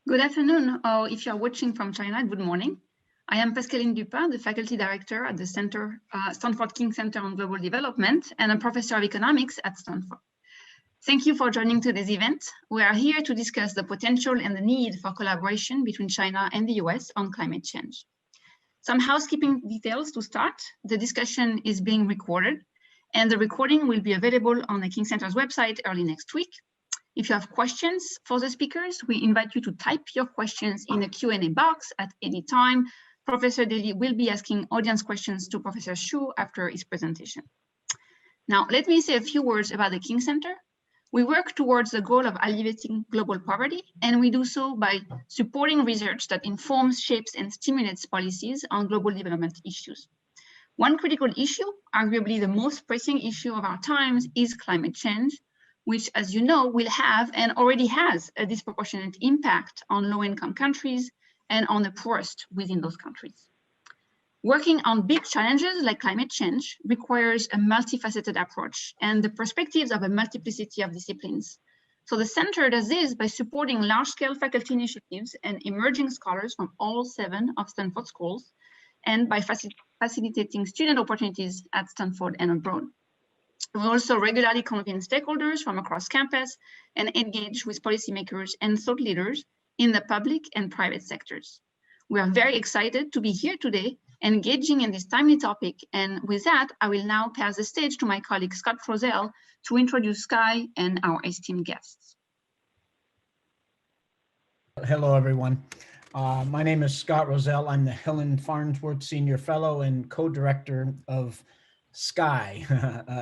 Good afternoon, or if you are watching from China, good morning. I am Pascaline Dupin, the faculty director at the Stanford King Center on Global Development and a professor of economics at Stanford. Thank you for joining today's event. We are here to discuss the potential and the need for collaboration between China and the US on climate change. Some housekeeping details to start. The discussion is being recorded, and the recording will be available on the King Center's website early next week. If you have questions for the speakers, we invite you to type your questions in the Q&A box at any time. Professor Daly will be asking audience questions to Professor Chu after his presentation. Now, let me say a few words about the King Center. We work towards the goal of alleviating global poverty, and we do so by supporting research that informs, shapes, and stimulates policies on global development issues. One critical issue, arguably the most pressing issue of our times, is climate change, which, as you know, will have and already has a disproportionate impact on low-income countries and on the poorest within those countries. Working on big challenges like climate change requires a multifaceted approach and the perspectives of a multiplicity of disciplines. So the center does this by supporting large-scale faculty initiatives and emerging scholars from all 7 of Stanford schools, and by facilitating student opportunities at Stanford and abroad. We also regularly convene stakeholders from across campus and engage with policymakers and thought leaders in the public and private sectors. We are very excited to be here today, engaging in this timely topic. And with that, I will now pass the stage to my colleague, Scott Rosell, to introduce Sky and our esteemed guests. Hello, everyone. My name is Scott Rosell. I'm the Helen Farnsworth Senior Fellow and co-director of SCCEI,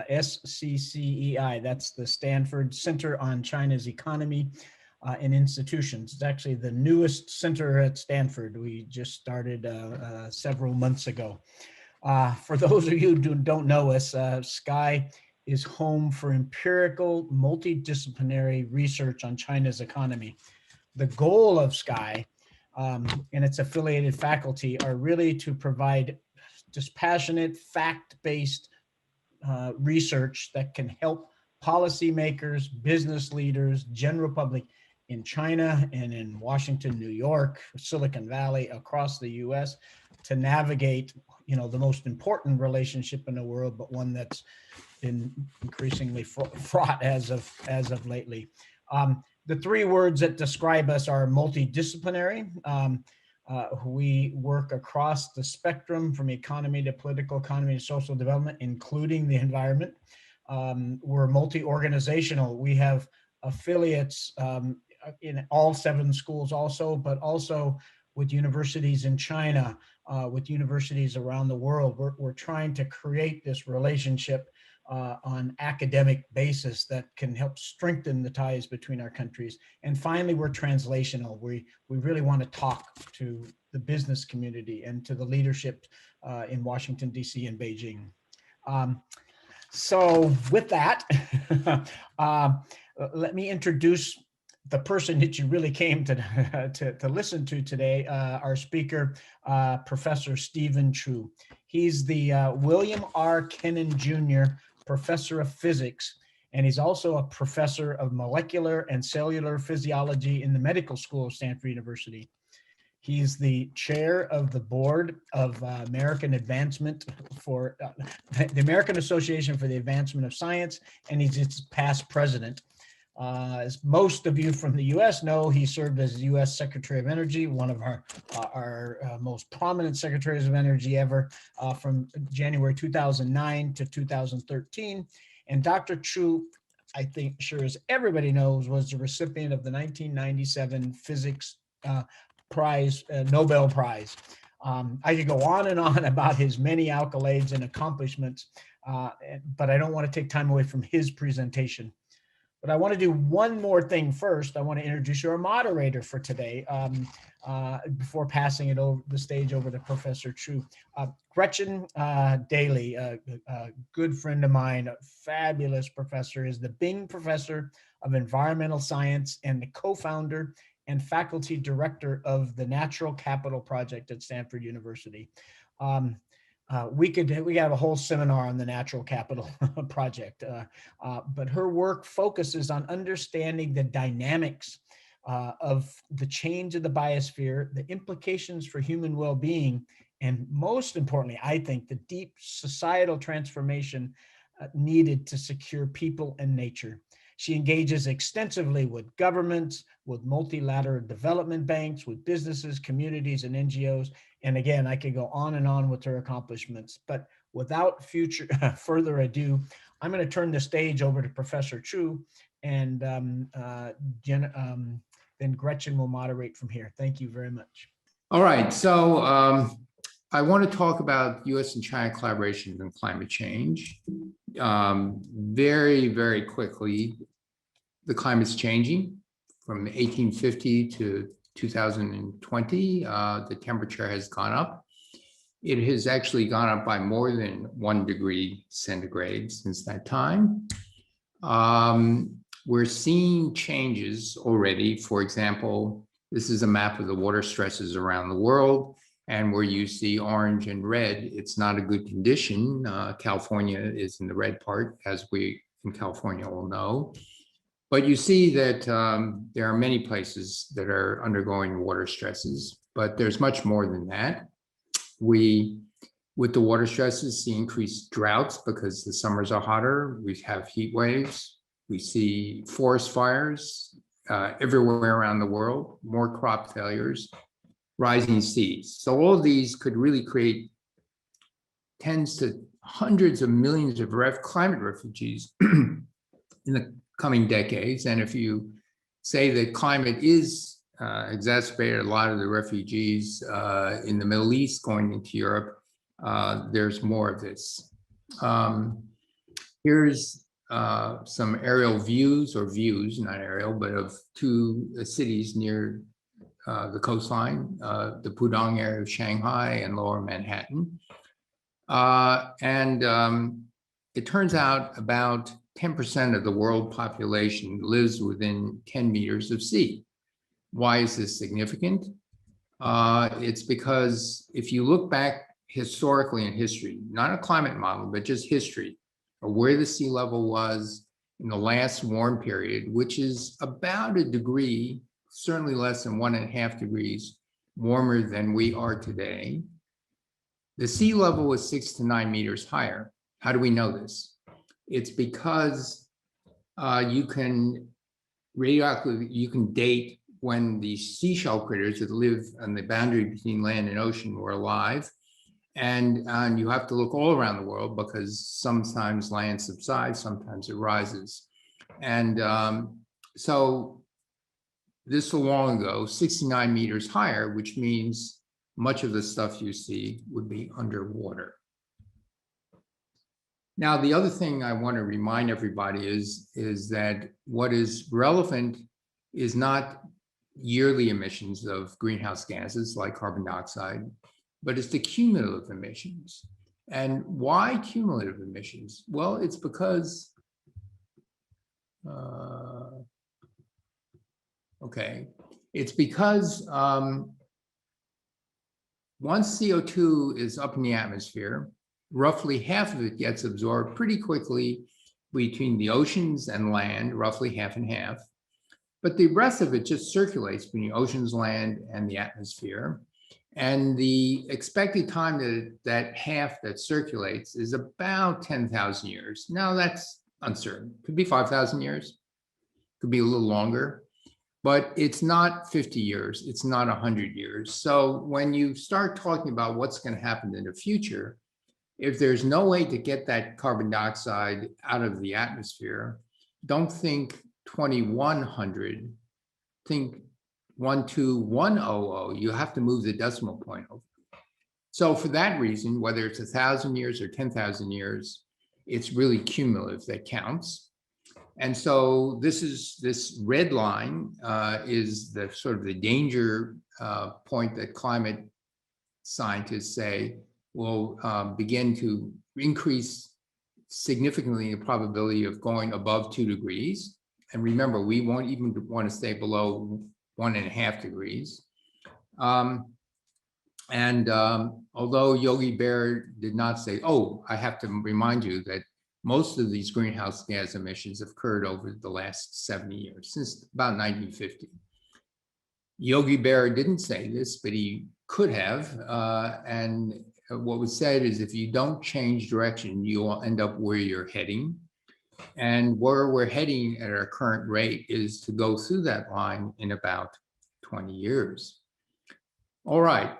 SCCEI. That's the Stanford Center on China's Economy and Institutions. It's actually the newest center at Stanford. We just started several months ago. For those of you who don't know us, SCCEI is home for empirical, multidisciplinary research on China's economy. The goal of SCCEI and its affiliated faculty are really to provide dispassionate, fact-based research that can help policymakers, business leaders, general public in China and in Washington, New York, Silicon Valley, across the U.S. to navigate, the most important relationship in the world, but one that's been increasingly fraught as of lately. The 3 words that describe us are multidisciplinary. We work across the spectrum from economy to political economy to social development, including the environment. We're multi-organizational. We have affiliates in all 7 schools also, but also with universities in China, with universities around the world. We're trying to create this relationship on academic basis that can help strengthen the ties between our countries. And finally, we're translational. We really want to talk to the business community and to the leadership in Washington, D.C. and Beijing. So with that, let me introduce the person that you really came to listen to today, our speaker, Professor Steven Chu. He's the William R. Kenan Jr. Professor of Physics, and he's also a professor of molecular and cellular physiology in the medical school of Stanford University. He's the chair of the board of American Advancement for the American Association for the Advancement of Science, and he's its past president. As most of you from the U.S. know, he served as U.S. Secretary of Energy, one of our most prominent secretaries of energy ever, from January 2009 to 2013. And Dr. Chu, I think, sure as everybody knows, was the recipient of the 1997 Physics Prize, Nobel Prize. I could go on and on about his many accolades and accomplishments, but I don't want to take time away from his presentation. But I want to do one more thing first. I want to introduce you our moderator for today before passing it over the stage over to Professor Chu. Gretchen Daly, a good friend of mine, a fabulous professor, is the Bing Professor of Environmental Science and the co-founder and faculty director of the Natural Capital Project at Stanford University. We could have a whole seminar on the Natural Capital Project, but her work focuses on understanding the dynamics of the change of the biosphere, the implications for human well-being, and most importantly, I think the deep societal transformation needed to secure people and nature. She engages extensively with governments, with multilateral development banks, with businesses, communities, and NGOs. And again, I could go on and on with her accomplishments, but without further ado, I'm going to turn the stage over to Professor Chu, and then Gretchen will moderate from here. Thank you very much. All right, so I want to talk about U.S. and China collaboration on climate change. Very, very quickly, the climate's changing from 1850 to 2020. The temperature has gone up. It has actually gone up by more than 1 degree centigrade since that time. We're seeing changes already. For example, this is a map of the water stresses around the world. And where you see orange and red, it's not a good condition. California is in the red part, as we in California all know. But you see that there are many places that are undergoing water stresses, but there's much more than that. We, with the water stresses, see increased droughts because the summers are hotter. We have heat waves. We see forest fires everywhere around the world, more crop failures, rising seas. So all of these could really create tens to hundreds of millions of climate refugees in the coming decades. And if you say that climate is exacerbated a lot of the refugees in the Middle East going into Europe, there's more of this. Here's some aerial views, not aerial, but of two cities near the coastline, the Pudong area of Shanghai and Lower Manhattan. It turns out about 10% of the world population lives within 10 meters of sea. Why is this significant? It's because if you look back historically in history, not a climate model, but just history, of where the sea level was in the last warm period, which is about a degree, certainly less than 1.5 degrees warmer than we are today, the sea level was 6 to 9 meters higher. How do we know this? It's because you can date when the seashell critters that live on the boundary between land and ocean were alive. And you have to look all around the world because sometimes land subsides, sometimes it rises. And so this so long ago, 69 meters higher, which means much of the stuff you see would be underwater. Now, the other thing I want to remind everybody is that what is relevant is not yearly emissions of greenhouse gases like carbon dioxide, but it's the cumulative emissions. And why cumulative emissions? Well, it's because, it's because once CO2 is up in the atmosphere, roughly half of it gets absorbed pretty quickly between the oceans and land, roughly half and half. But the rest of it just circulates between oceans, land, and the atmosphere. And the expected time that half that circulates is about 10,000 years. Now that's uncertain. Could be 5,000 years, could be a little longer, but it's not 50 years, it's not 100 years. So when you start talking about what's going to happen in the future, if there's no way to get that carbon dioxide out of the atmosphere, don't think 2100, think 12100, you have to move the decimal point over. So for that reason, whether it's 1,000 years or 10,000 years, it's really cumulative that counts. And so this red line is the sort of the danger point that climate scientists say will begin to increase significantly the probability of going above 2 degrees. And remember, we won't even want to stay below 1.5 degrees. Although Yogi Berra did not say, oh, I have to remind you that most of these greenhouse gas emissions have occurred over the last 70 years, since about 1950. Yogi Berra didn't say this, but he could have. And what was said is if you don't change direction, you will end up where you're heading. And where we're heading at our current rate is to go through that line in about 20 years. All right,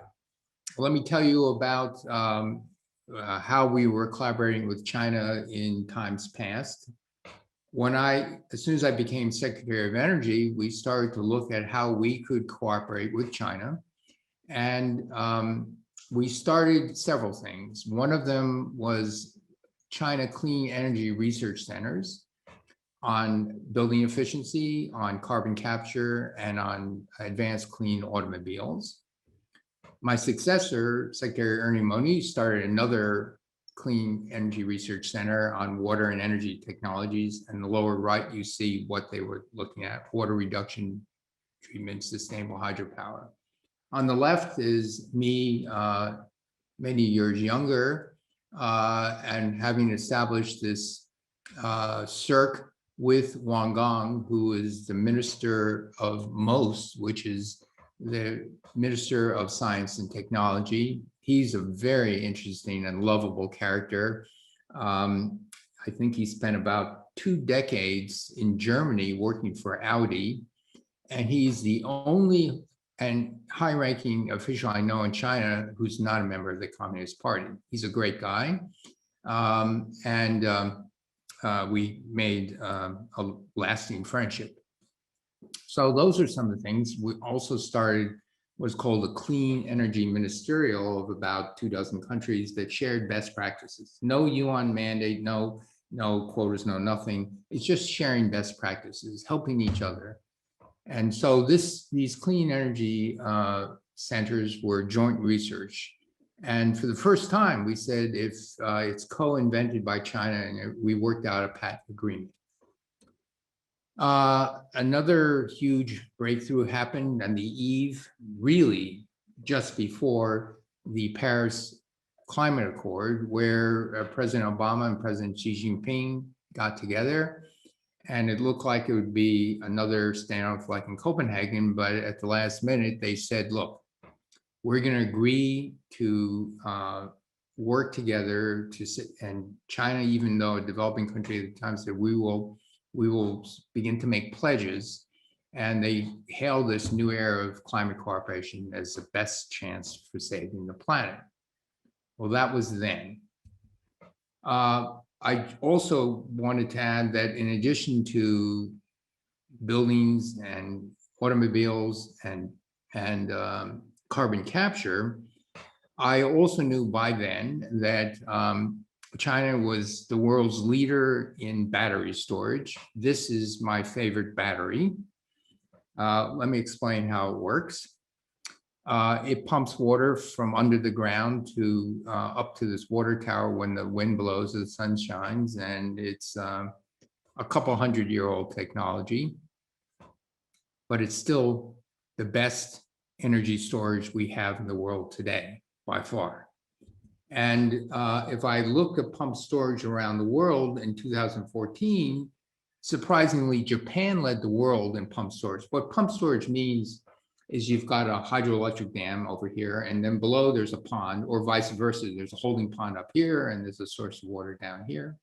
let me tell you about how we were collaborating with China in times past. As soon as I became Secretary of Energy, we started to look at how we could cooperate with China. And we started several things. One of them was China Clean Energy Research Centers on building efficiency, on carbon capture, and on advanced clean automobiles. My successor, Secretary Ernie Moniz, started another Clean Energy Research Center on water and energy technologies. And the lower right, you see what they were looking at: water reduction treatment, sustainable hydropower. On the left is me, many years younger, and having established this CERC with Wang Gong, who is the Minister of MOST, which is the Minister of Science and Technology. He's a very interesting and lovable character. I think he spent about 2 decades in Germany working for Audi, and he's the only and high-ranking official I know in China who's not a member of the Communist Party. He's a great guy, we made a lasting friendship. So those are some of the things. We also started what's called a Clean Energy Ministerial of about 24 countries that shared best practices. No yuan mandate, no quotas, no nothing. It's just sharing best practices, helping each other. And so these clean energy centers were joint research. And for the first time, we said if it's co-invented by China, and we worked out a patent agreement. Another huge breakthrough happened on the eve, really just before the Paris Climate Accord, where President Obama and President Xi Jinping got together. And it looked like it would be another standoff like in Copenhagen, but at the last minute, they said, look, we're going to agree to work together to sit, and China, even though a developing country at the time, said we will begin to make pledges, and they hailed this new era of climate cooperation as the best chance for saving the planet. Well, that was then. I also wanted to add that in addition to buildings and automobiles and carbon capture, I also knew by then that China was the world's leader in battery storage. This is my favorite battery. Let me explain how it works. It pumps water from under the ground to up to this water tower when the wind blows or the sun shines, and it's a couple 100-year-old technology, but it's still the best energy storage we have in the world today, by far. And if I look at pump storage around the world in 2014, surprisingly, Japan led the world in pump storage. What pump storage means is you've got a hydroelectric dam over here, and then below there's a pond, or vice versa. There's a holding pond up here, and there's a source of water down here.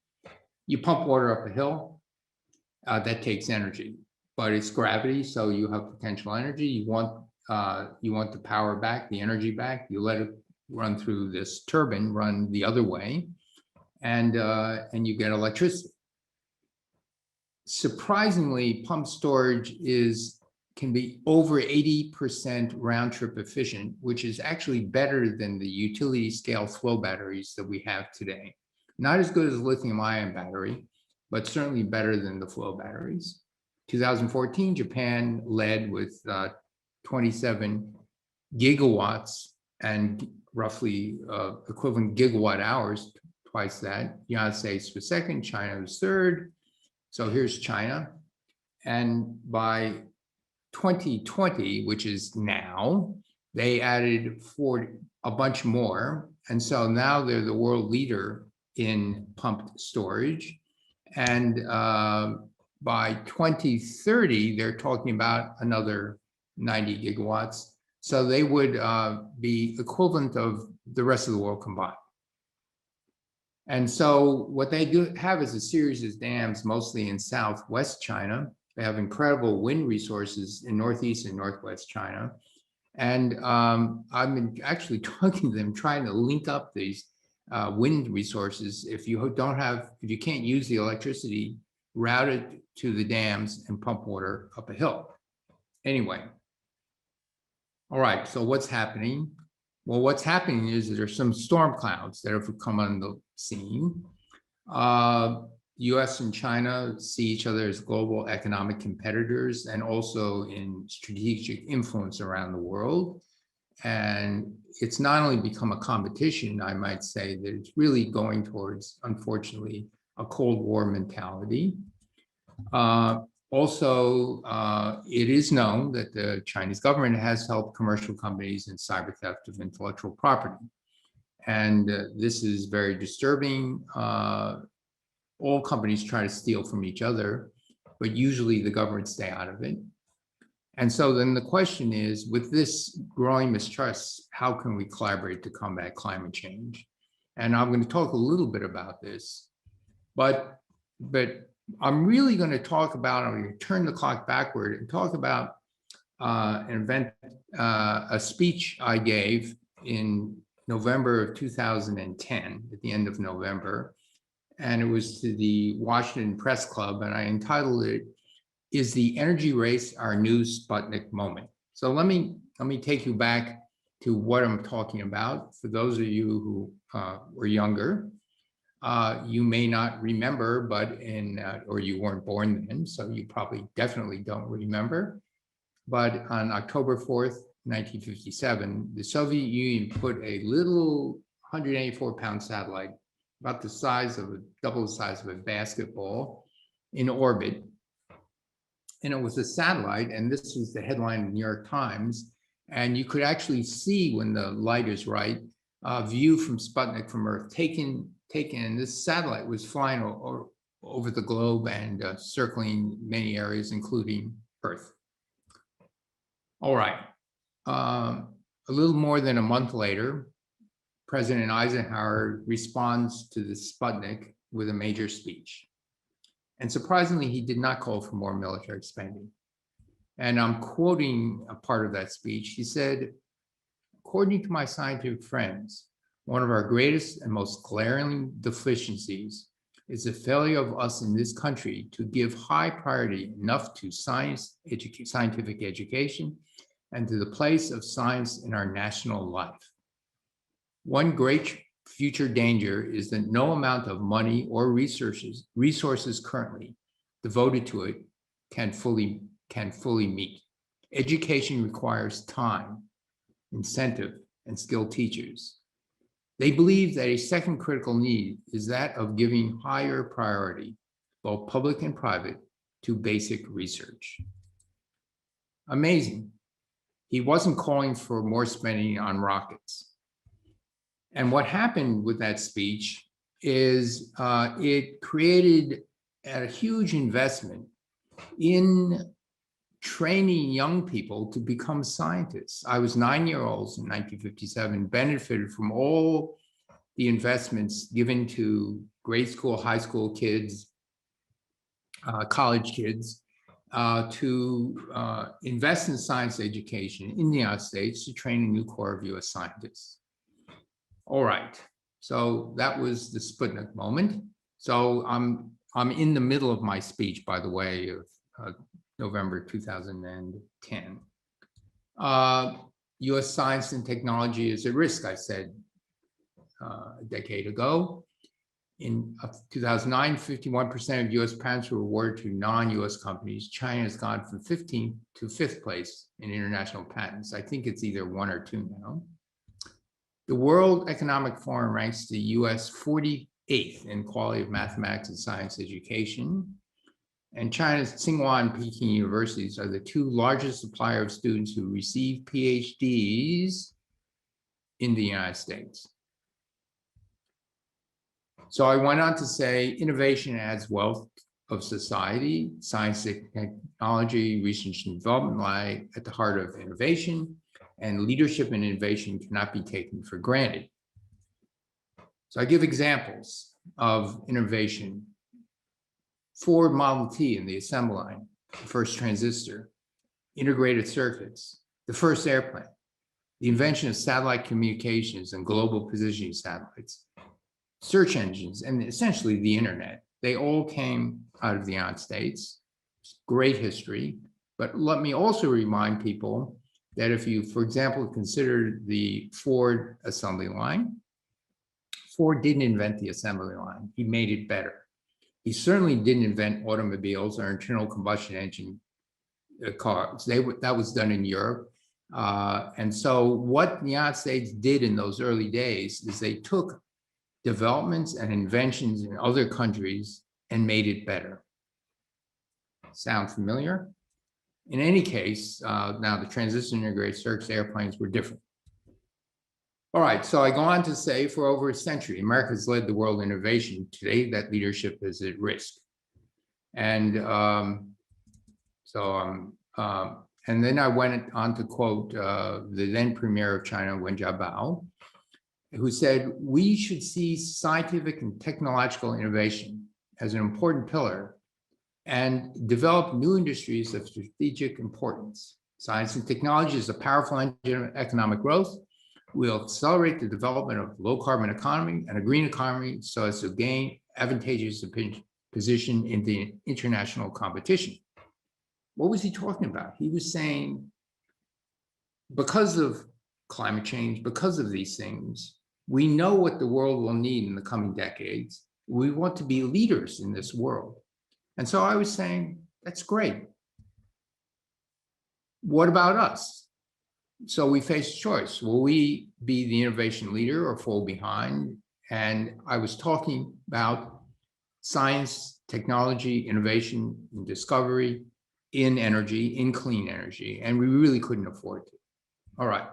You pump water up a hill, that takes energy, but it's gravity, so you have potential energy. You want the power back, the energy back. You let it run through this turbine, run the other way, and you get electricity. Surprisingly, pump storage can be over 80% round trip efficient, which is actually better than the utility scale flow batteries that we have today. Not as good as a lithium ion battery, but certainly better than the flow batteries. 2014, Japan led with 27 gigawatts and roughly equivalent gigawatt hours, twice that. United States was second, China was third. So here's China. And by 2020, which is now, they added a bunch more. And so now they're the world leader in pumped storage. And by 2030, they're talking about another 90 gigawatts. So they would be equivalent of the rest of the world combined. And so what they do have is a series of dams, mostly in southwest China. They have incredible wind resources in northeast and northwest China. And I've been actually talking to them, trying to link up these wind resources. If you can't use the electricity, route it to the dams and pump water up a hill. Anyway, all right, so what's happening? Well, what's happening is that there's some storm clouds that have come on the scene. U.S. and China see each other as global economic competitors and also in strategic influence around the world. And it's not only become a competition, I might say, that it's really going towards, unfortunately, a Cold War mentality. Also, it is known that the Chinese government has helped commercial companies in cyber theft of intellectual property. And this is very disturbing. All companies try to steal from each other, but usually the governments stay out of it. And so then the question is, with this growing mistrust, how can we collaborate to combat climate change? And I'm going to talk a little bit about this, but I'm really going to talk about, I'm going to turn the clock backward and talk about a speech I gave in November of 2010, at the end of November. And it was to the Washington Press Club, and I entitled it, "Is the Energy Race Our New Sputnik Moment?" So let me take you back to what I'm talking about. For those of you who were younger, you may not remember, but or you weren't born then, so you probably definitely don't remember. But on October 4th, 1957, the Soviet Union put a little 184-pound satellite, about the size of double the size of a basketball, in orbit. And it was a satellite, and this was the headline in the New York Times. And you could actually see, when the light is right, a view from Sputnik from Earth taken. And this satellite was flying over the globe and circling many areas, including Earth. All right. A little more than a month later, President Eisenhower responds to the Sputnik with a major speech. And surprisingly, he did not call for more military spending. And I'm quoting a part of that speech. He said, "According to my scientific friends, one of our greatest and most glaring deficiencies is the failure of us in this country to give high priority enough to scientific education and to the place of science in our national life. One great future danger is that no amount of money or resources currently devoted to it can fully meet. Education requires time, incentive, and skilled teachers. They believe that a second critical need is that of giving higher priority, both public and private, to basic research." Amazing. He wasn't calling for more spending on rockets. And what happened with that speech is it created a huge investment in training young people to become scientists. I was 9-year-olds in 1957, benefited from all the investments given to grade school, high school kids, college kids, to invest in science education in the United States to train a new corps of U.S. scientists. All right, so that was the Sputnik moment. So I'm in the middle of my speech, by the way, of November 2010. U.S. science and technology is at risk, I said a decade ago. In 2009, 51% of U.S. patents were awarded to non-U.S. companies. China has gone from 15th to 5th place in international patents. I think it's either 1 or 2 now. The World Economic Forum ranks the U.S. 48th in quality of mathematics and science education. And China's Tsinghua and Peking universities are the 2 largest suppliers of students who receive PhDs in the United States. So I went on to say, innovation adds wealth of society. Science and technology, research and development lie at the heart of innovation, and leadership and innovation cannot be taken for granted. So I give examples of innovation. Ford Model T in the assembly line, the first transistor, integrated circuits, the first airplane, the invention of satellite communications and global positioning satellites, search engines, and essentially the internet. They all came out of the United States. Great history. But let me also remind people that if you, for example, consider the Ford assembly line, Ford didn't invent the assembly line. He made it better. He certainly didn't invent automobiles or internal combustion engine cars. That was done in Europe. And so what the United States did in those early days is they took developments and inventions in other countries and made it better. Sound familiar? In any case, now the transistor integrated circuits airplanes were different. All right, so I go on to say for over a century, America has led the world in innovation. Today, that leadership is at risk. And and then I went on to quote the then premier of China, Wen Jiabao, who said, we should see scientific and technological innovation as an important pillar and develop new industries of strategic importance. Science and technology is a powerful engine of economic growth. We'll accelerate the development of low carbon economy and a green economy so as to gain advantageous position in the international competition. What was he talking about? He was saying, because of climate change, because of these things, we know what the world will need in the coming decades. We want to be leaders in this world. And so I was saying, that's great. What about us? So we face a choice. Will we be the innovation leader or fall behind? And I was talking about science, technology, innovation, and discovery in energy, in clean energy, and we really couldn't afford to. All right.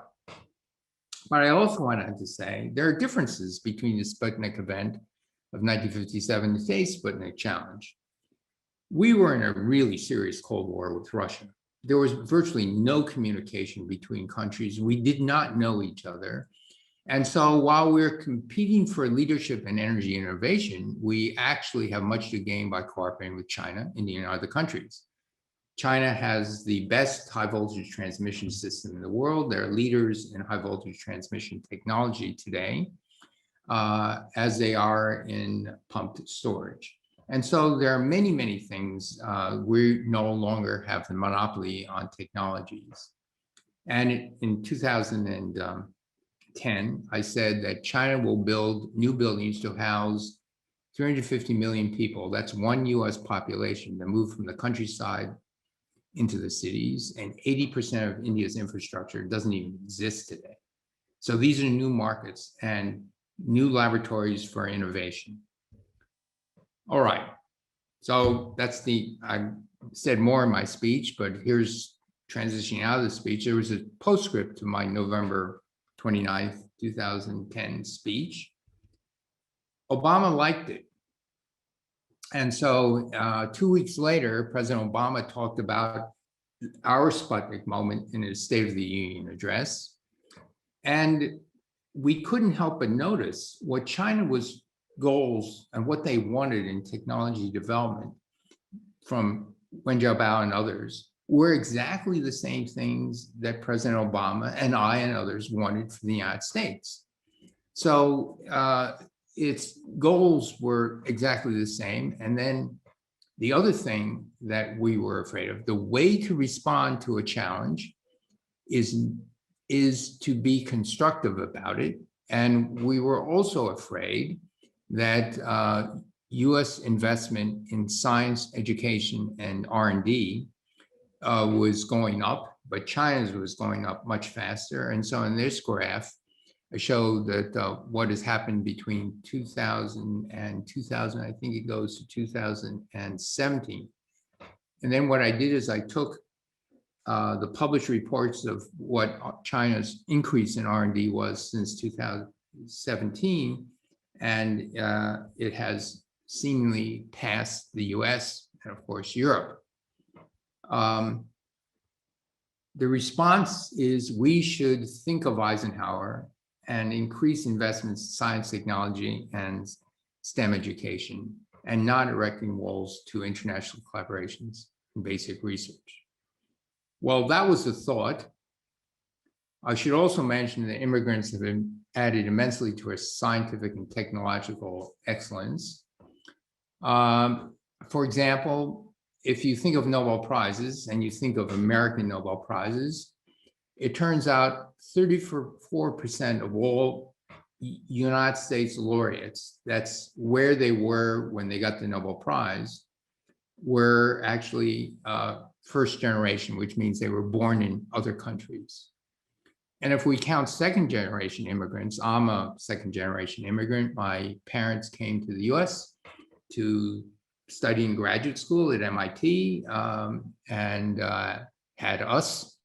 But I also wanted to say there are differences between the Sputnik event of 1957 and today's Sputnik challenge. We were in a really serious Cold War with Russia. There was virtually no communication between countries. We did not know each other. And so while we're competing for leadership in energy innovation, we actually have much to gain by cooperating with China, India, and other countries. China has the best high voltage transmission system in the world. They're leaders in high voltage transmission technology today, as they are in pumped storage. And so there are many, many things. We no longer have the monopoly on technologies. And in 2010, I said that China will build new buildings to house 350 million people. That's one US population that move from the countryside into the cities, and 80% of India's infrastructure doesn't even exist today. So these are new markets and new laboratories for innovation. All right, so that's I said more in my speech, but here's transitioning out of the speech. There was a postscript to my November 29th, 2010 speech. Obama liked it. And so 2 weeks later, President Obama talked about our Sputnik moment in his State of the Union address. And we couldn't help but notice what China was goals and what they wanted in technology development from Wen Jiabao and others were exactly the same things that President Obama and I and others wanted for the United States. So its goals were exactly the same. And then the other thing that we were afraid of, the way to respond to a challenge is to be constructive about it. And we were also afraid that US investment in science, education, and R&D was going up, but China's was going up much faster. And so in this graph, I show that what has happened between 2000 and 2000, I think it goes to 2017. And then what I did is I took the published reports of what China's increase in R&D was since 2017, and it has seemingly passed the US and of course, Europe. The response is we should think of Eisenhower and increase investments in science, technology, and STEM education, and not erecting walls to international collaborations and basic research. Well, that was the thought. I should also mention that immigrants have been added immensely to our scientific and technological excellence. For example, if you think of Nobel Prizes and you think of American Nobel Prizes, it turns out 34% of all United States laureates, that's where they were when they got the Nobel Prize, were actually first generation, which means they were born in other countries. And if we count second generation immigrants, I'm a second generation immigrant. My parents came to the U.S. to study in graduate school at MIT and had us.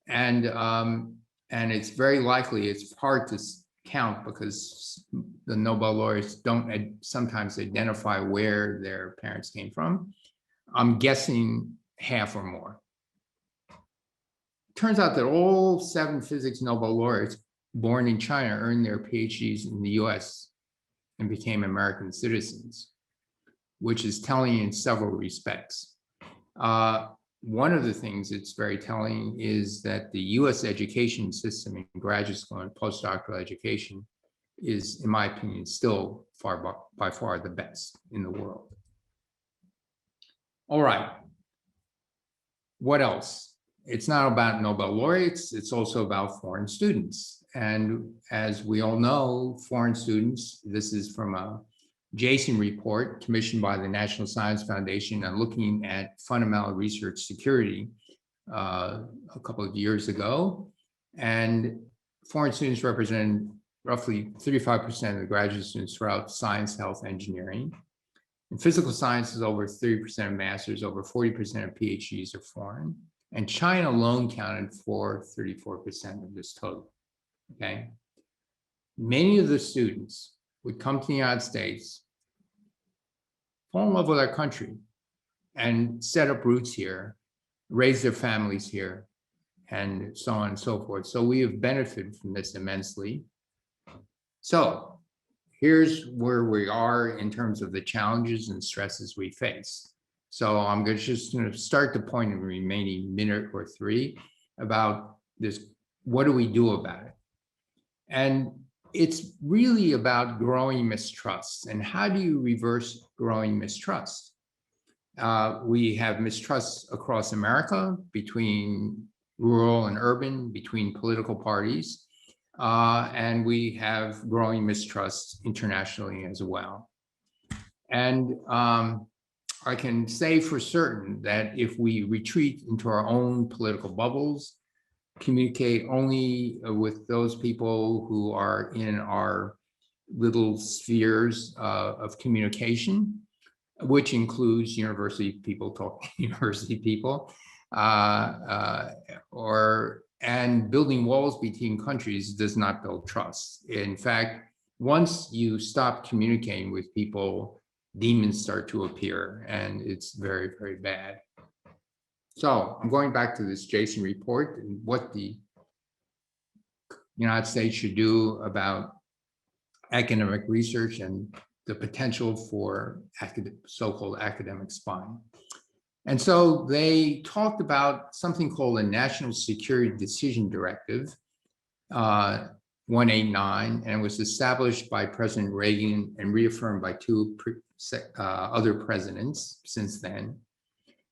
And it's very likely, it's hard to count because the Nobel laureates don't sometimes identify where their parents came from. I'm guessing half or more. Turns out that all 7 physics Nobel laureates born in China earned their PhDs in the US and became American citizens, which is telling in several respects. One of the things it's very telling is that the US education system in graduate school and postdoctoral education is, in my opinion, still by far the best in the world. All right, what else? It's not about Nobel laureates, it's also about foreign students. And as we all know, foreign students, this is from a Jason report commissioned by the National Science Foundation and looking at fundamental research security a couple of years ago. And foreign students represent roughly 35% of the graduate students throughout science, health, engineering. In physical sciences, over 30% of masters, over 40% of PhDs are foreign. And China alone counted for 34% of this total, okay? Many of the students would come to the United States, fall in love with our country, and set up roots here, raise their families here, and so on and so forth. So we have benefited from this immensely. So here's where we are in terms of the challenges and stresses we face. So I'm just going to start the point in the remaining minute or 3 about this. What do we do about it? And it's really about growing mistrust. And how do you reverse growing mistrust? We have mistrust across America between rural and urban, between political parties, and we have growing mistrust internationally as well. And I can say for certain that if we retreat into our own political bubbles, communicate only with those people who are in our little spheres of communication, which includes university people talking to university people, and building walls between countries does not build trust. In fact, once you stop communicating with people, demons start to appear, and it's very, very bad. So I'm going back to this Jason report and what the United States should do about academic research and the potential for so-called academic spying. And so they talked about something called a National Security Decision Directive, 189, and it was established by President Reagan and reaffirmed by 2 other presidents since then.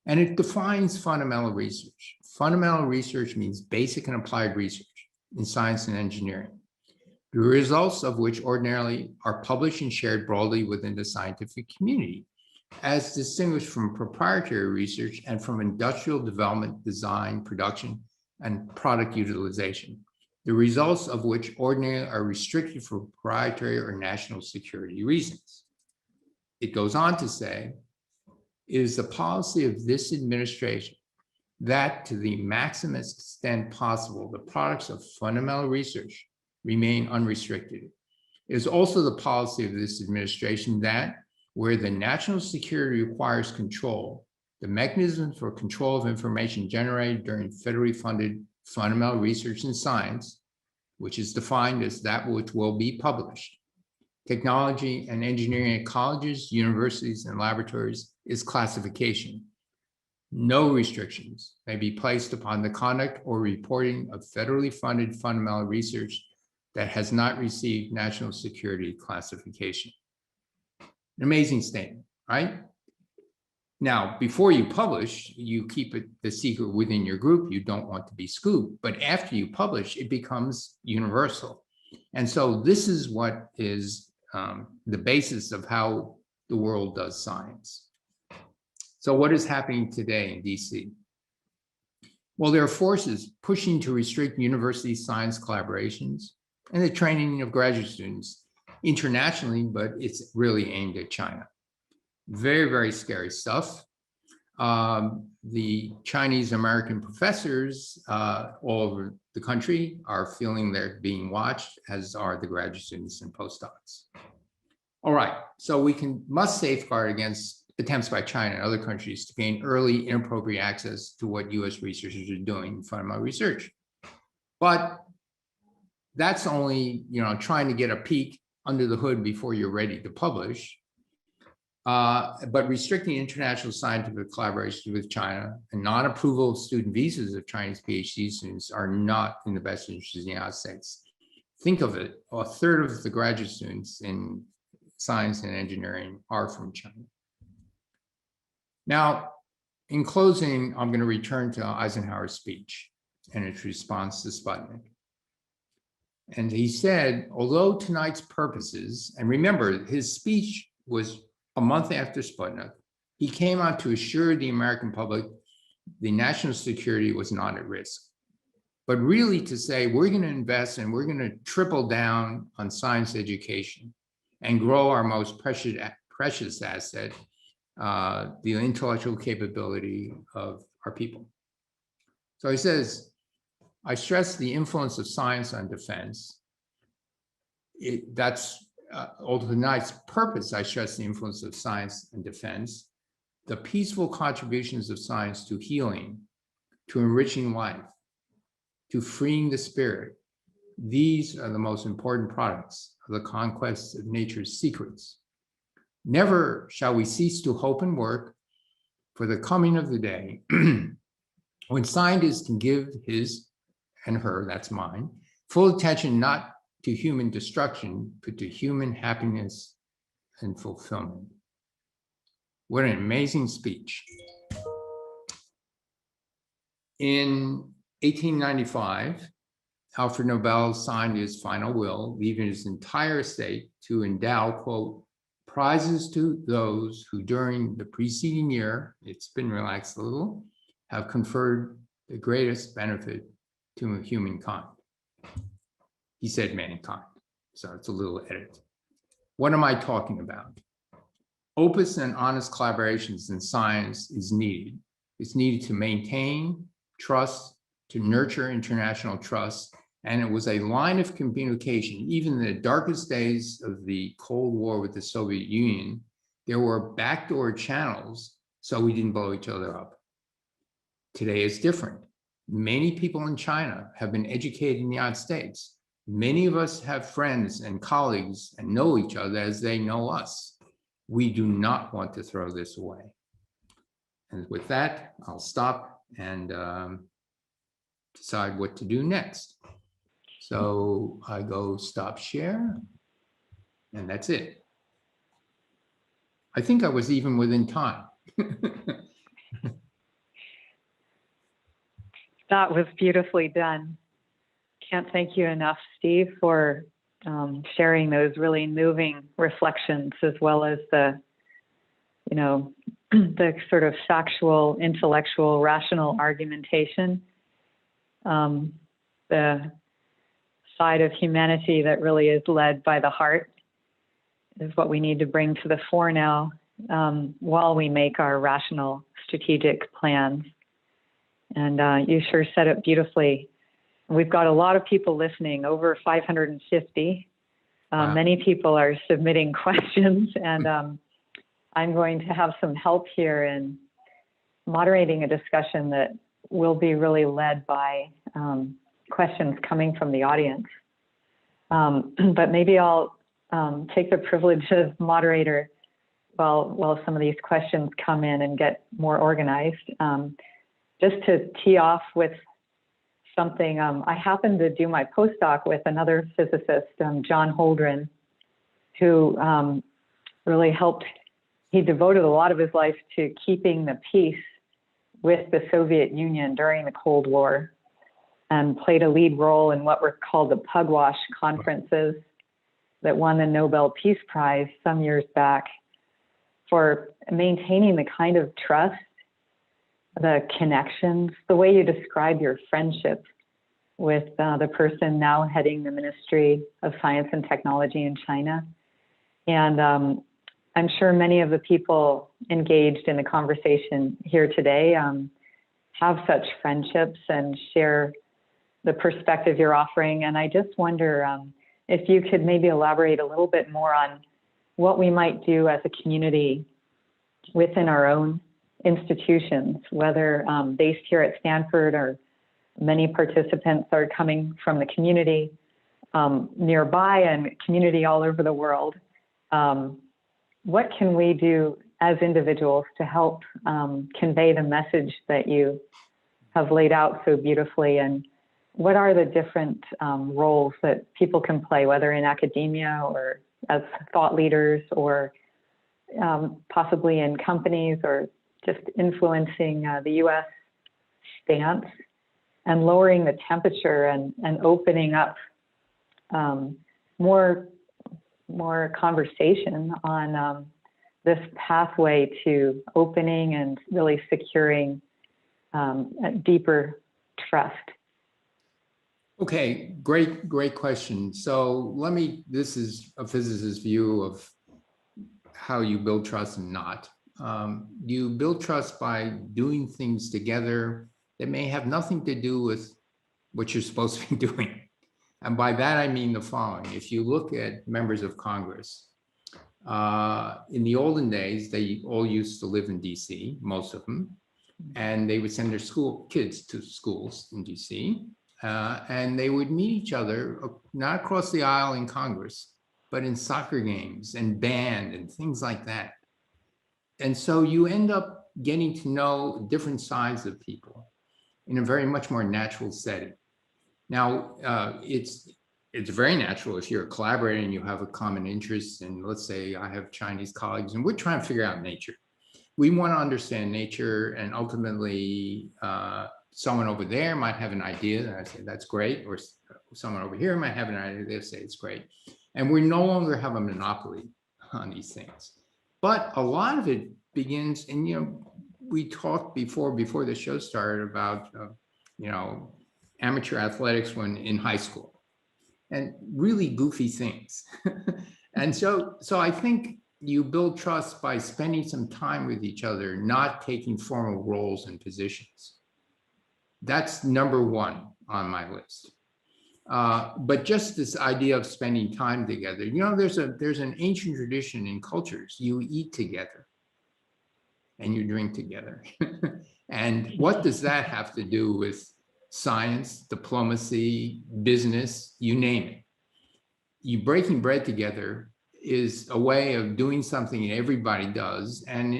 And it defines fundamental research. Fundamental research means basic and applied research in science and engineering, the results of which ordinarily are published and shared broadly within the scientific community, as distinguished from proprietary research and from industrial development, design, production, and product utilization, the results of which ordinarily are restricted for proprietary or national security reasons. It goes on to say, it is the policy of this administration that to the maximum extent possible, the products of fundamental research remain unrestricted. It is also the policy of this administration that where the national security requires control, the mechanisms for control of information generated during federally funded fundamental research in science, which is defined as that which will be published. Technology and engineering at colleges, universities, and laboratories is classification. No restrictions may be placed upon the conduct or reporting of federally funded fundamental research that has not received national security classification. An amazing statement, right? Now, before you publish, you keep it the secret within your group. You don't want to be scooped, but after you publish, it becomes universal. And so this is what is the basis of how the world does science. So what is happening today in DC? Well, there are forces pushing to restrict university science collaborations and the training of graduate students internationally, but it's really aimed at China. Very, very scary stuff. The Chinese American professors all over the country are feeling they're being watched, as are the graduate students and postdocs. All right, so we must safeguard against attempts by China and other countries to gain early inappropriate access to what U.S. researchers are doing in fundamental research. But that's only, trying to get a peek under the hood before you're ready to publish. But restricting international scientific collaboration with China and non-approval of student visas of Chinese PhD students are not in the best interest of the United States. Think of it, a third of the graduate students in science and engineering are from China. Now, in closing, I'm going to return to Eisenhower's speech and its response to Sputnik. And he said, although tonight's purposes, and remember, his speech was a month after Sputnik, he came out to assure the American public the national security was not at risk. But really to say, we're going to invest and we're going to triple down on science education and grow our most precious asset, the intellectual capability of our people. So he says, I stress the influence of science on defense. Tonight's purpose, I stress the influence of science and defense, the peaceful contributions of science to healing, to enriching life, to freeing the spirit. These are the most important products of the conquest of nature's secrets. Never shall we cease to hope and work for the coming of the day when scientists can give his and her, that's mine, full attention not to human destruction, but to human happiness and fulfillment. What an amazing speech. In 1895, Alfred Nobel signed his final will, leaving his entire estate to endow, quote, prizes to those who during the preceding year, it's been relaxed a little, have conferred the greatest benefit to humankind. He said mankind, so it's a little edit. What am I talking about? Opus and honest collaborations in science is needed. It's needed to maintain trust, to nurture international trust, and it was a line of communication. Even in the darkest days of the Cold War with the Soviet Union, there were backdoor channels so we didn't blow each other up. Today is different. Many people in China have been educated in the United States. Many of us have friends and colleagues and know each other as they know us. We do not want to throw this away. And with that, I'll stop and decide what to do next. So I go stop share, and that's it. I think I was even within time. That was beautifully done. Can't thank you enough, Steve, for sharing those really moving reflections, as well as the, the sort of factual, intellectual, rational argumentation, the side of humanity that really is led by the heart is what we need to bring to the fore now, while we make our rational strategic plans. And you sure said it beautifully. We've got a lot of people listening, over 550. Wow. Many people are submitting questions, and I'm going to have some help here in moderating a discussion that will be really led by questions coming from the audience. But maybe I'll take the privilege of moderator while some of these questions come in and get more organized. Just to tee off with something, I happened to do my postdoc with another physicist, John Holdren, who really helped. He devoted a lot of his life to keeping the peace with the Soviet Union during the Cold War, and played a lead role in what were called the Pugwash conferences that won the Nobel Peace Prize some years back for maintaining the kind of trust, the connections, the way you describe your friendship with the person now heading the Ministry of Science and Technology in China. And I'm sure many of the people engaged in the conversation here today have such friendships and share the perspective you're offering. And I just wonder if you could maybe elaborate a little bit more on what we might do as a community within our own institutions, whether based here at Stanford or many participants are coming from the community nearby and community all over the world. What can we do as individuals to help convey the message that you have laid out so beautifully? And what are the different roles that people can play, whether in academia or as thought leaders or possibly in companies or just influencing the U.S. stance and lowering the temperature and opening up more conversation on this pathway to opening and really securing a deeper trust? Okay, great question. So this is a physicist's view of how you build trust and not. You build trust by doing things together that may have nothing to do with what you're supposed to be doing. And by that, I mean the following. If you look at members of Congress, in the olden days, they all used to live in DC, most of them, and they would send their kids to schools in DC, and they would meet each other, not across the aisle in Congress, but in soccer games and band and things like that. And so you end up getting to know different sides of people in a very much more natural setting. Now, it's very natural if you're a collaborator and you have a common interest. And let's say I have Chinese colleagues and we're trying to figure out nature. We want to understand nature, and ultimately someone over there might have an idea and I say, that's great. Or someone over here might have an idea, they'll say it's great. And we no longer have a monopoly on these things. But a lot of it begins, and we talked before the show started about amateur athletics when in high school, and really goofy things. And so I think you build trust by spending some time with each other, not taking formal roles and positions. That's number one on my list. But just this idea of spending time together, there's an ancient tradition in cultures. You eat together and you drink together. And what does that have to do with science, diplomacy, business, you name it? You breaking bread together is a way of doing something everybody does, and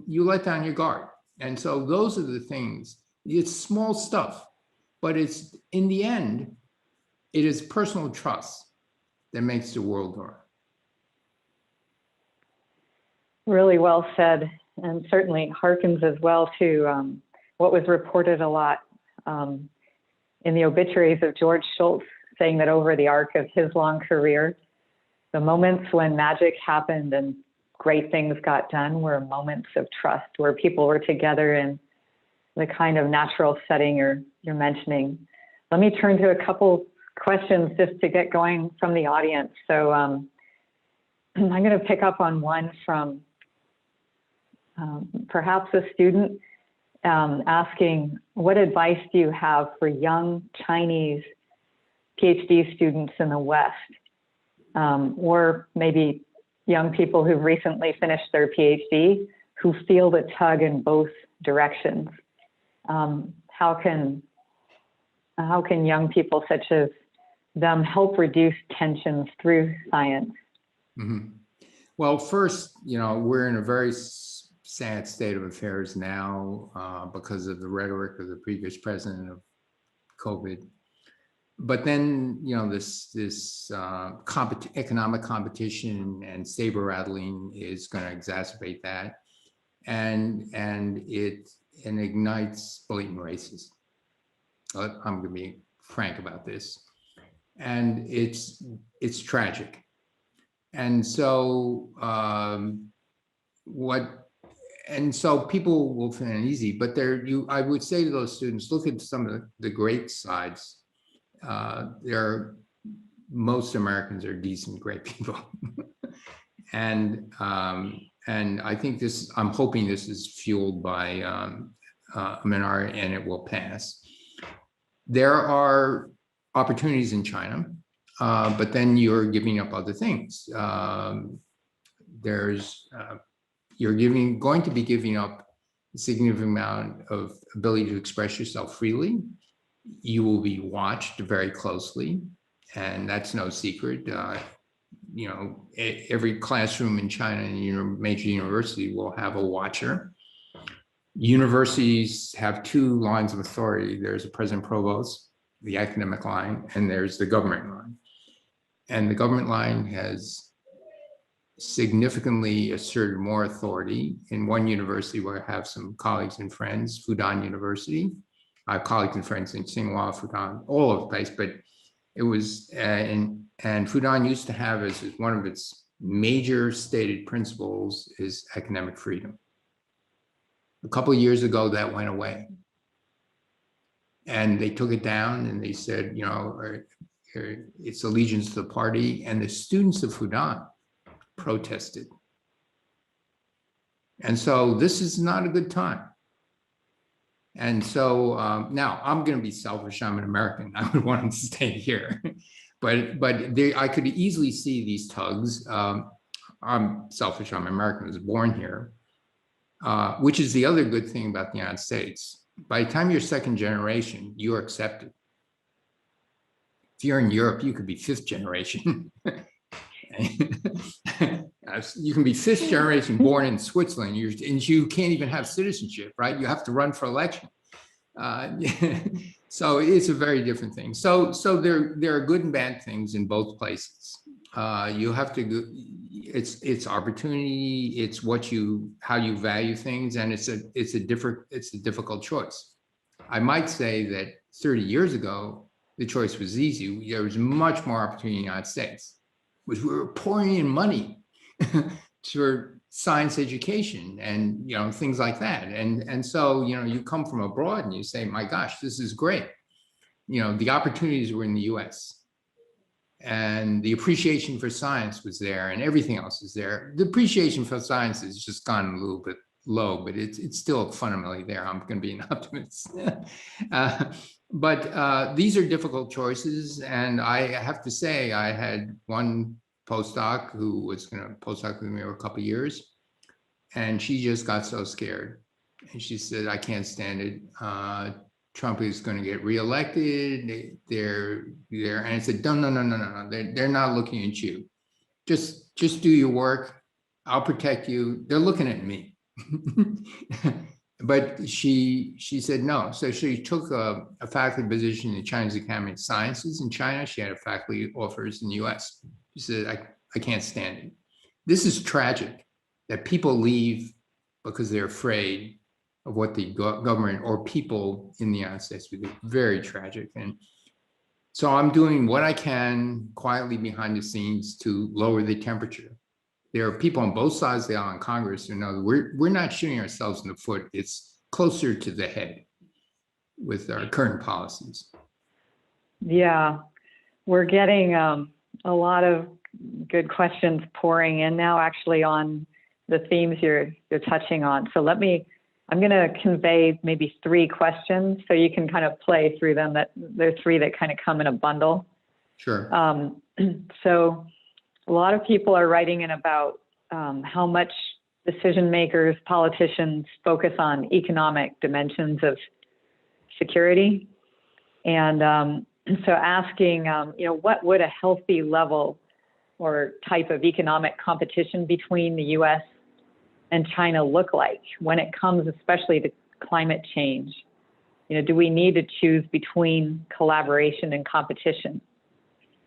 you let down your guard. And so those are the things. It's small stuff, but it's, in the end, it is personal trust that makes the world go. Really well said, and certainly harkens as well to what was reported a lot in the obituaries of George Shultz, saying that over the arc of his long career, the moments when magic happened and great things got done were moments of trust, where people were together in the kind of natural setting you're mentioning. Let me turn to a couple questions just to get going from the audience. So I'm going to pick up on one from perhaps a student asking, what advice do you have for young Chinese PhD students in the West, or maybe young people who've recently finished their PhD who feel the tug in both directions. How can young people such as them help reduce tensions through science? Mm-hmm. Well, first, we're in a very sad state of affairs now because of the rhetoric of the previous president of COVID. But then, this economic competition and saber rattling is going to exacerbate that, and it ignites blatant racism. I'm going to be frank about this, and it's tragic. And so so people will feel uneasy, but I would say to those students, look at some of the great sides. Most Americans are decent, great people. And I think I'm hoping this is fueled by Minar, and it will pass. There are opportunities in China, but then you're giving up other things. You're going to be giving up a significant amount of ability to express yourself freely. You will be watched very closely, and that's no secret. Every classroom in China and major university will have a watcher. Universities have two lines of authority. There's a president provost, the academic line, and there's the government line. And the government line has significantly asserted more authority. In one university where I have some colleagues and friends, Fudan University, I have colleagues and friends in Tsinghua, Fudan, all over the place, but it was, and Fudan used to have as one of its major stated principles is academic freedom. A couple of years ago, that went away. And they took it down and they said, it's allegiance to the party. And the students of Fudan protested. And so this is not a good time. And so now I'm going to be selfish. I'm an American. I would want them to stay here. but I could easily see these tugs. I'm selfish. I'm American. I was born here, which is the other good thing about the United States. By the time you're second generation, you're accepted. If you're in Europe, you could be fifth generation. You can be fifth generation born in Switzerland, and you can't even have citizenship, right? You have to run for election. So it's a very different thing. So there are good and bad things in both places. You have to. It's opportunity. It's how you value things, and it's a difficult choice. I might say that 30 years ago, the choice was easy. There was much more opportunity in the United States. We were pouring in money for science education and things like that. And so you come from abroad and you say, my gosh, this is great. The opportunities were in the U.S. and the appreciation for science was there and everything else is there. The appreciation for science has just gone a little bit low, but it's still fundamentally there. I'm going to be an optimist. But these are difficult choices. And I have to say, I had one postdoc who was going to postdoc with me for a couple of years. And she just got so scared. And she said, I can't stand it. Trump is going to get reelected. They're and I said, no. They're not looking at you. Just do your work. I'll protect you. They're looking at me. But she said no. So she took a faculty position in the Chinese Academy of Sciences in China. She had a faculty offers in the U.S. She said, I can't stand it. This is tragic that people leave because they're afraid of what the government or people in the United States would do. Very tragic. And so I'm doing what I can quietly behind the scenes to lower the temperature. There are people on both sides of the aisle in Congress who know we're not shooting ourselves in the foot. It's closer to the head with our current policies. Yeah, we're getting a lot of good questions pouring in now, actually, on the themes you're touching on. So I'm going to convey maybe 3 questions so you can kind of play through them. That there are 3 that kind of come in a bundle. Sure. So a lot of people are writing in about how much decision makers, politicians focus on economic dimensions of security. And so asking, what would a healthy level or type of economic competition between the U.S. and China look like when it comes especially to climate change? Do we need to choose between collaboration and competition?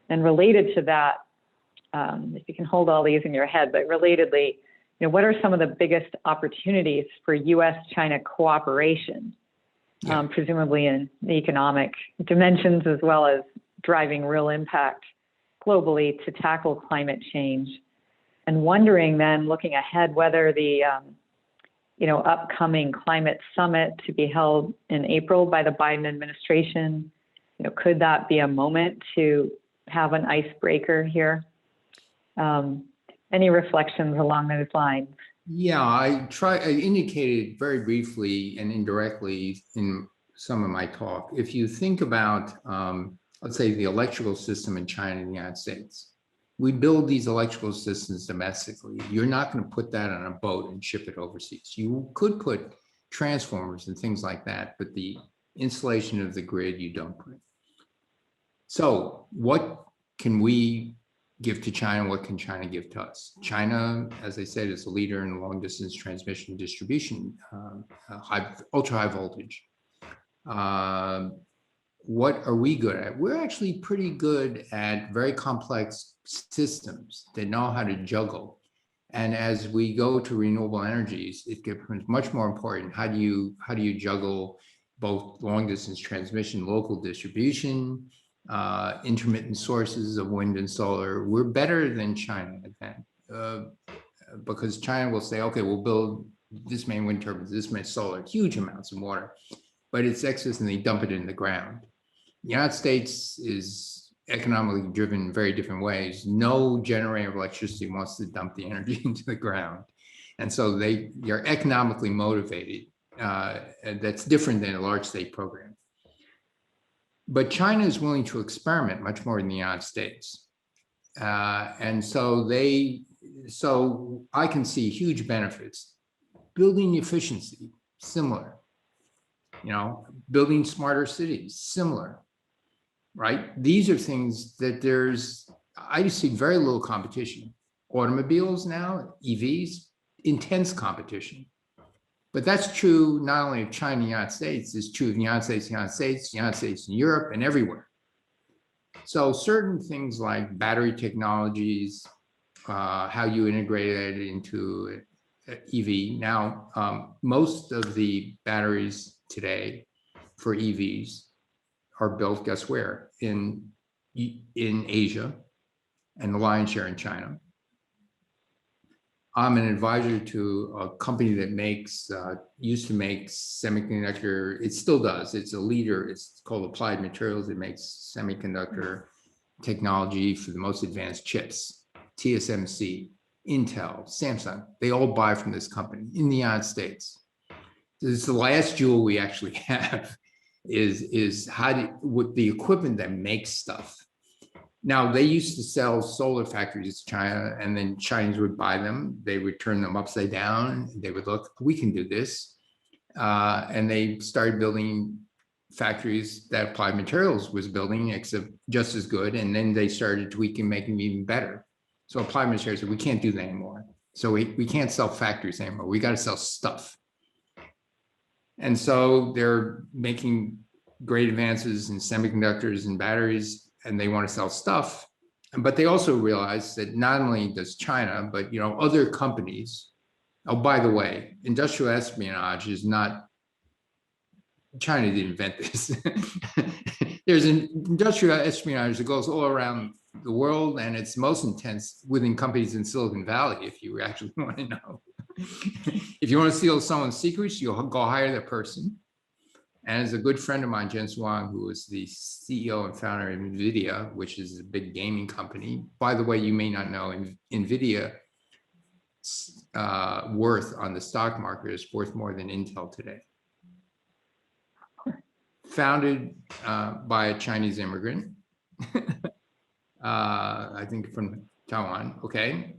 And related to that, if you can hold all these in your head, but relatedly, what are some of the biggest opportunities for U.S.-China cooperation, presumably in the economic dimensions, as well as driving real impact globally to tackle climate change? And wondering then, looking ahead, whether the upcoming climate summit to be held in April by the Biden administration, could that be a moment to have an icebreaker here? Any reflections along those lines? Yeah, I indicated very briefly and indirectly in some of my talk. If you think about, let's say, the electrical system in China and the United States, we build these electrical systems domestically. You're not going to put that on a boat and ship it overseas. You could put transformers and things like that, but the installation of the grid, you don't put. So what can we give to China? What can China give to us? China, as I said, is a leader in long distance transmission distribution, ultra high voltage. What are we good at? We're actually pretty good at very complex systems that know how to juggle. And as we go to renewable energies, it becomes much more important. How do you juggle both long distance transmission, local distribution, intermittent sources of wind and solar? We're better than China at that, because China will say, okay, we'll build this many wind turbines, this many solar, huge amounts of water, but it's excess and they dump it in the ground. The United States is economically driven in very different ways. No generator of electricity wants to dump the energy into the ground. And so they're economically motivated. That's different than a large state program. But China is willing to experiment much more than the United States. And so I can see huge benefits. Building efficiency, similar. Building smarter cities, similar. Right? These are things that I see very little competition. Automobiles now, EVs, intense competition. But that's true not only of China and the United States, it's true of the United States and Europe, and everywhere. So certain things like battery technologies, how you integrate it into EV. Now, most of the batteries today for EVs are built, guess where? In Asia, and the lion's share in China. I'm an advisor to a company that used to make semiconductor, it still does, it's a leader, it's called Applied Materials. It makes semiconductor technology for the most advanced chips. TSMC, Intel, Samsung, they all buy from this company in the United States. This is the last jewel we actually have. Is with the equipment that makes stuff. Now, they used to sell solar factories to China, and then Chinese would buy them. They would turn them upside down. They would look, we can do this. And they started building factories that Applied Materials was building, except just as good. And then they started tweaking, making them even better. So Applied Materials said, we can't do that anymore. So we can't sell factories anymore. We got to sell stuff. And so they're making great advances in semiconductors and batteries, and they want to sell stuff. But they also realize that not only does China, but other companies. Oh, by the way, industrial espionage is not. China didn't invent this. There's an industrial espionage that goes all around the world, and it's most intense within companies in Silicon Valley, if you actually want to know. If you want to steal someone's secrets, you'll go hire that person. And as a good friend of mine, Jensen Huang, who is the CEO and founder of NVIDIA, which is a big gaming company. By the way, you may not know, NVIDIA worth on the stock market is worth more than Intel today. Founded by a Chinese immigrant, I think from Taiwan, okay.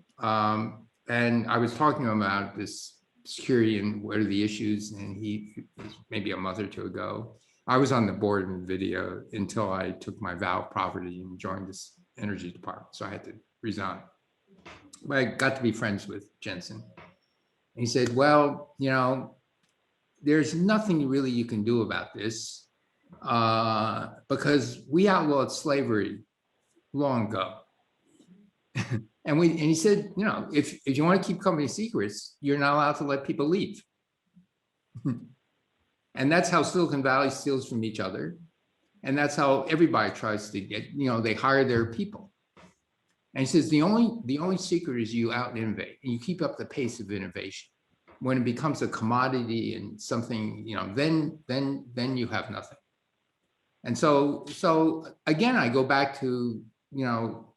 and I was talking to him about this security and what are the issues, and he, maybe a month or two ago, I was on the board of NVIDIA until I took my valve property and joined this energy department, so I had to resign. But I got to be friends with Jensen. He said, well, you know, there's nothing really you can do about this because we outlawed slavery long ago. And he said, you know, if you want to keep company secrets, you're not allowed to let people leave. And that's how Silicon Valley steals from each other. And that's how everybody tries to get, you know, they hire their people. And he says, the only secret is you out innovate and you keep up the pace of innovation. When it becomes a commodity and something, you know, then you have nothing. And so again, I go back to, you know,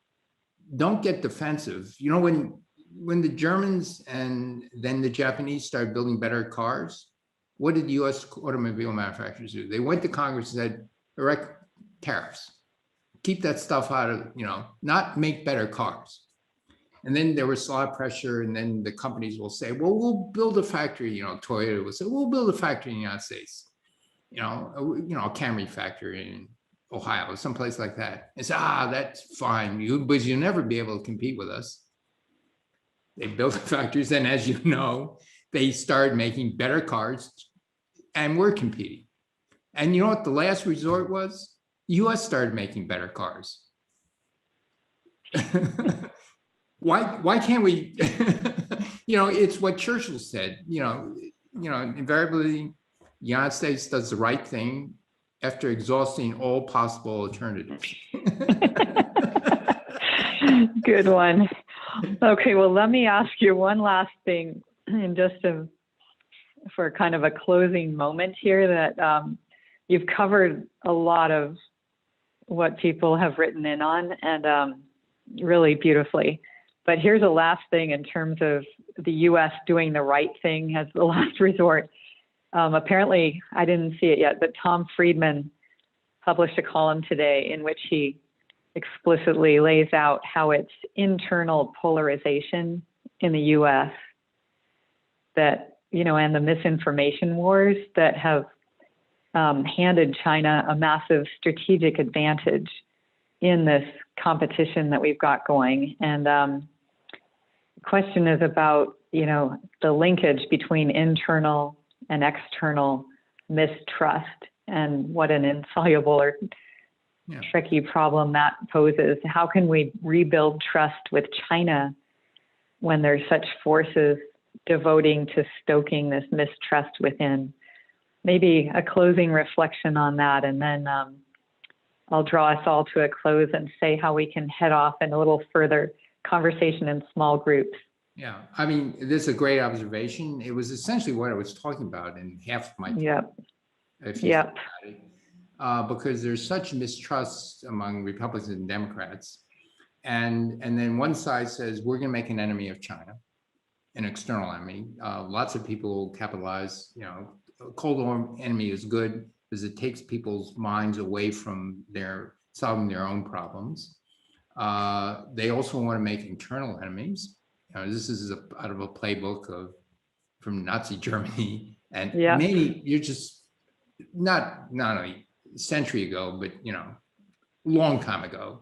don't get defensive. You know, when the Germans and then the Japanese started building better cars, what did U.S. automobile manufacturers do? They went to Congress and said, erect tariffs, keep that stuff out of, you know, not make better cars. And then there was a lot of pressure, and then the companies will say, well, we'll build a factory, you know, Toyota will say, we'll build a factory in the United States, you know, a Camry factory in Ohio, someplace like that. It's, that's fine, but you'll never be able to compete with us. They built the factories, and as you know, they started making better cars, and we're competing. And you know what the last resort was? U.S. started making better cars. Why can't we? You know, it's what Churchill said. You know, invariably, the United States does the right thing after exhausting all possible alternatives. Good one. Okay, well, let me ask you one last thing, and just for kind of a closing moment here, that you've covered a lot of what people have written in on, and really beautifully. But here's a last thing in terms of the U.S. doing the right thing as the last resort. Apparently, I didn't see it yet, but Tom Friedman published a column today in which he explicitly lays out how it's internal polarization in the U.S. that, you know, and the misinformation wars that have handed China a massive strategic advantage in this competition that we've got going. And the question is about, you know, the linkage between internal and external mistrust and what an insoluble or tricky problem that poses. How can we rebuild trust with China when there's such forces devoting to stoking this mistrust within? Maybe a closing reflection on that, and then I'll draw us all to a close and say how we can head off in a little further conversation in small groups. Yeah, I mean, this is a great observation. It was essentially what I was talking about in half of my talk. Yep. Because there's such mistrust among Republicans and Democrats. And then one side says, we're going to make an enemy of China, an external enemy. Lots of people capitalize, you know, a Cold War enemy is good because it takes people's minds away from solving their own problems. They also want to make internal enemies. You know, this is out of a playbook from Nazi Germany, and maybe you're just not only a century ago, but you know, long time ago.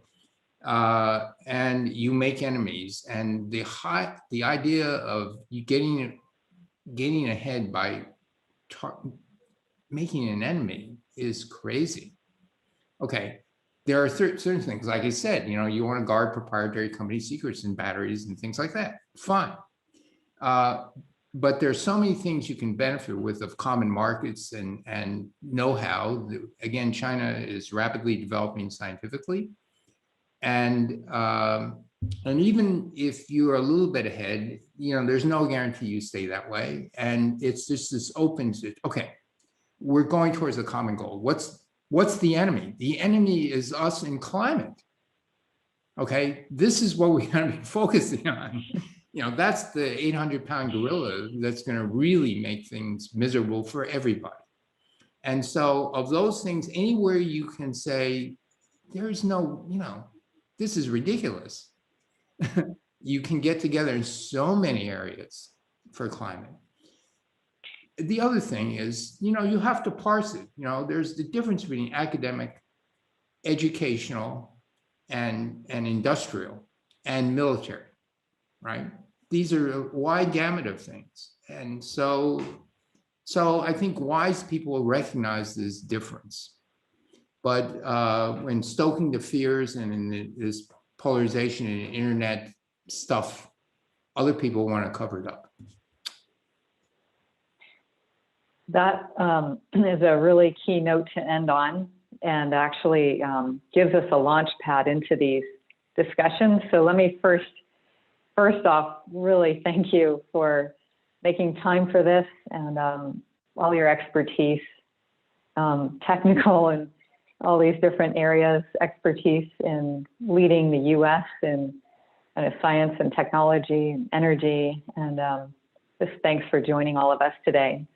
And you make enemies, and the idea of you getting ahead by making an enemy is crazy. Okay, there are certain things, like I said, you know, you want to guard proprietary company secrets and batteries and things like that. Fine. But there's so many things you can benefit with of common markets and know-how. Again, China is rapidly developing scientifically. And even if you're a little bit ahead, you know, there's no guarantee you stay that way. And it's just this open, okay, we're going towards a common goal. What's the enemy? The enemy is us in climate. Okay, this is what we gotta be focusing on. You know, that's the 800-pound gorilla that's gonna really make things miserable for everybody. And so of those things, anywhere you can say, there's no, you know, this is ridiculous. you can get together in so many areas for climate. The other thing is, you have to parse it. There's the difference between academic, educational, and industrial, and military, right? These are a wide gamut of things. And so I think wise people will recognize this difference. But when stoking the fears and in this polarization and internet stuff, other people want to cover it up. That is a really key note to end on, and actually gives us a launch pad into these discussions. So let me first off, really thank you for making time for this and all your expertise, technical and all these different areas, expertise in leading the U.S. in kind of science and technology and energy. And just thanks for joining all of us today.